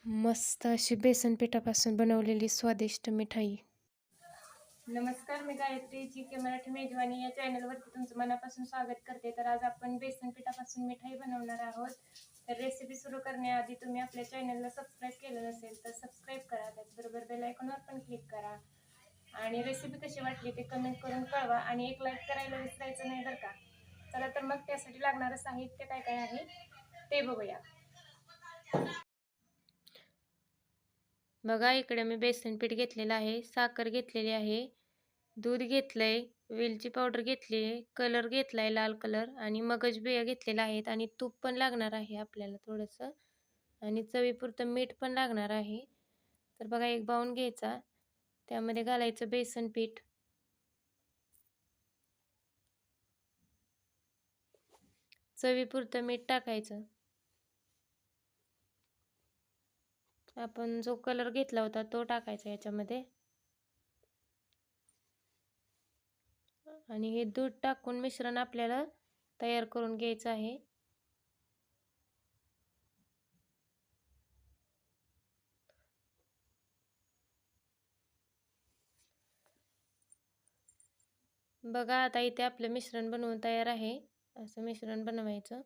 मस्त अशी बेसन पिठापासून बनवलेली स्वादिष्ट मिठाई. नमस्कार, मी गायत्री जी के मराठी मेजवानी या चॅनलवरती तुमचं मनापासून स्वागत करते. तर आज आपण बेसन पिठापासून मिठाई बनवणार आहोत. तर रेसिपी सुरू करण्याआधी तुम्ही आपल्या चॅनलला सबस्क्राईब केलं नसेल तर सबस्क्राईब करा, त्याचबरोबर बेल आयकॉनवर पण क्लिक करा आणि रेसिपी कशी वाटली ते कमेंट करून कळवा आणि एक लाईक करायला विसरायचं नाही बरं का. चला तर मग त्यासाठी लागणारं साहित्य काय काय आहे ते बघूया. बघा, इकडे मी बेसन पीठ घेतलेलं आहे, साखर घेतलेली आहे, दूध घेतलंय, वेलची पावडर घेतली आहे, कलर घेतलाय लाल कलर आणि मगज बिया घेतलेल्या आहेत आणि तूप पण लागणार आहे आपल्याला थोडंसं आणि चवीपुरतं मीठ पण लागणार आहे. तर बघा, एक बाउल घ्यायचा, त्यामध्ये घालायचं बेसन पीठ, चवीपुरतं मीठ टाकायचं. आपण जो कलर घेतला होता तो टाकायचा याच्यामध्ये आणि हे दूध टाकून मिश्रण आपल्याला तयार करून घ्यायचं आहे. बघा, आता इथे आपलं मिश्रण बनवून तयार आहे. असं मिश्रण बनवायचं.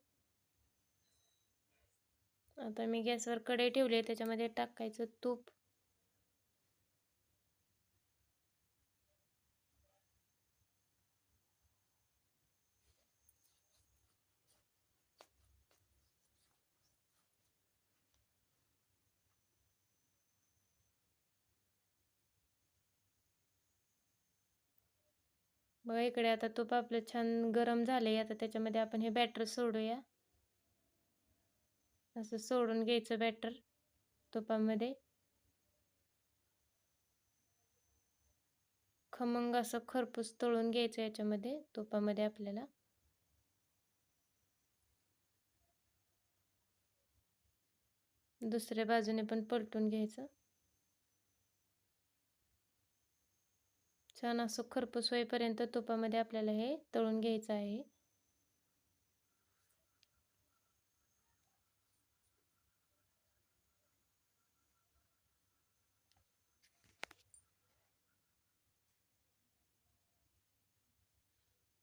आता मी गॅसवर कढई ठेवली, त्याच्यामध्ये टाकायचं तूप. बघा, इकडे आता तूप आपलं छान गरम झालंय. आता त्याच्यामध्ये आपण हे बॅटर सोडूया. असं सोडून घ्यायचं बॅटर तुपामध्ये. खमंग असं खरपूस तळून घ्यायचं याच्यामध्ये तुपामध्ये आपल्याला. दुसऱ्या बाजूने पण पलटून घ्यायचं. छान असं खरपूस होईपर्यंत तुपामध्ये आपल्याला हे तळून घ्यायचं आहे.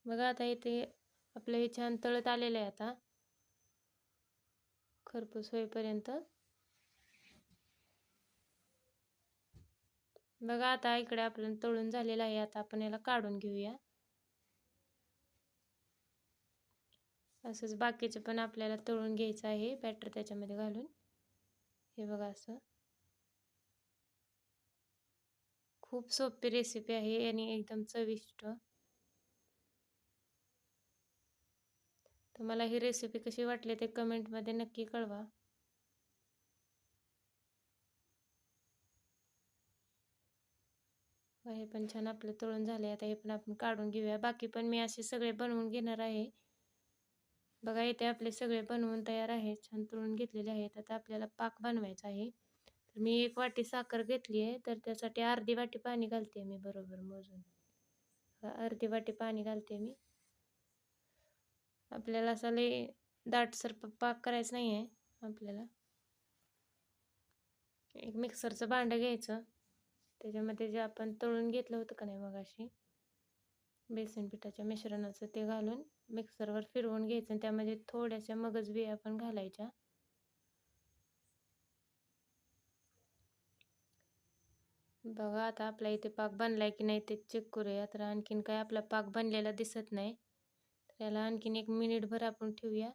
बघा, आता इथे आपलं हे छान तळत आलेलं आहे. आता खरपूस होईपर्यंत बघा, आता इकडे आपलं तळून झालेलं आहे. आता आपण याला काढून घेऊया. असंच बाकीचे पण आपल्याला तळून घ्यायचं आहे बॅटर त्याच्यामध्ये घालून. हे बघा, असं खूप सोपी रेसिपी आहे आणि एकदम चविष्ट. तुम्हाला ही रेसिपी कशी वाटली ते कमेंटमध्ये नक्की कळवा. हे पण छान आपलं तळून झालंय. आता हे पण आपण काढून घेऊया. बाकी पण मी असे सगळे बनवून घेणार आहे. बघा, इथे आपले सगळे बनवून तयार आहे, छान तळून घेतलेले आहेत. आता आपल्याला पाक बनवायचा आहे. तर मी 1 वाटी साखर घेतली आहे, तर त्यासाठी अर्धी वाटी पाणी घालते मी, बरोबर मोजून. अर्धी वाटी पाणी घालते मी. आपल्याला असं लई दाटसर पाक करायचं नाही आहे आपल्याला. एक मिक्सरचं भांडं घ्यायचं, त्याच्यामध्ये जे आपण तळून घेतलं होतं का नाही मगाशी बेसन पिठाच्या मिश्रणाचं, ते घालून मिक्सरवर फिरवून घ्यायचं आणि त्यामध्ये थोड्याशा मगज बिया पण घालायच्या. बघा, आता आपला इथे पाक बनलाय की नाही ते चेक करूया. तर आणखीन काय आपला पाक बनलेला दिसत नाही, तर याला आणखीन 1 मिनिटभर आपण ठेवूया.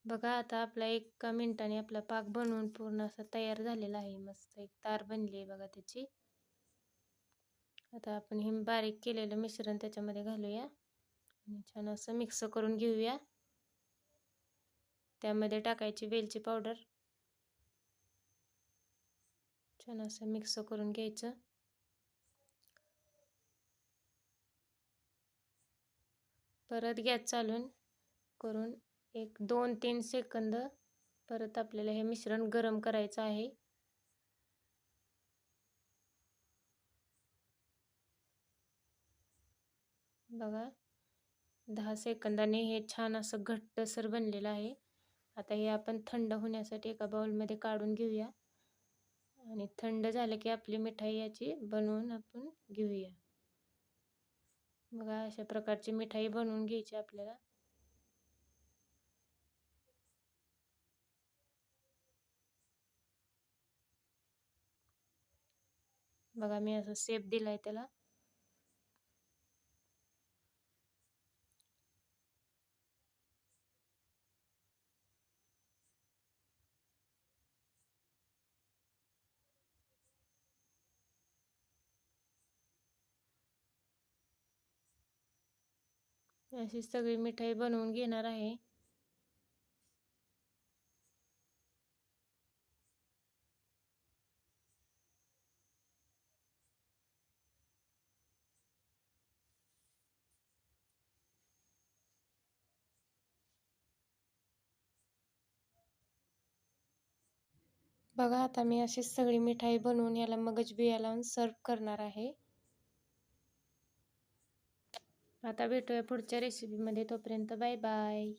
बघा, आता आपला 1 मिनिटाने आपला पाक बनवून पूर्ण असा तयार झालेला आहे. मस्त एक तार बनली आहे बघा त्याची. आता आपण हे बारीक केलेलं मिश्रण त्याच्यामध्ये घालूया आणि छान असं मिक्स करून घेऊया. त्यामध्ये टाकायची वेलची पावडर. छान असं मिक्स करून घ्यायचं. परत गॅस चालू करून 1-2-3 सेकंद परत आपल्याला हे मिश्रण गरम करायचं आहे. बघा, 10 सेकंदाने हे छान असं घट्टसर बनलेलं आहे. आता हे आपण थंड होण्यासाठी एका बाउलमध्ये काढून घेऊया आणि थंड झालं की आपली मिठाई याची बनवून आपण घेऊया. बघा अशा प्रकारची मिठाई बनवून घ्यायची आपल्याला. बघा मी असं शेप दिलाय त्याला. अशी सगळी मिठाई बनवून घेणार आहे. बघा आता मी अशी सगळी मिठाई बनवून याला मगज बिया लावून सर्व करणार आहे. आता भेटूया पुढच्या रेसिपीमध्ये. तोपर्यंत बाय बाय.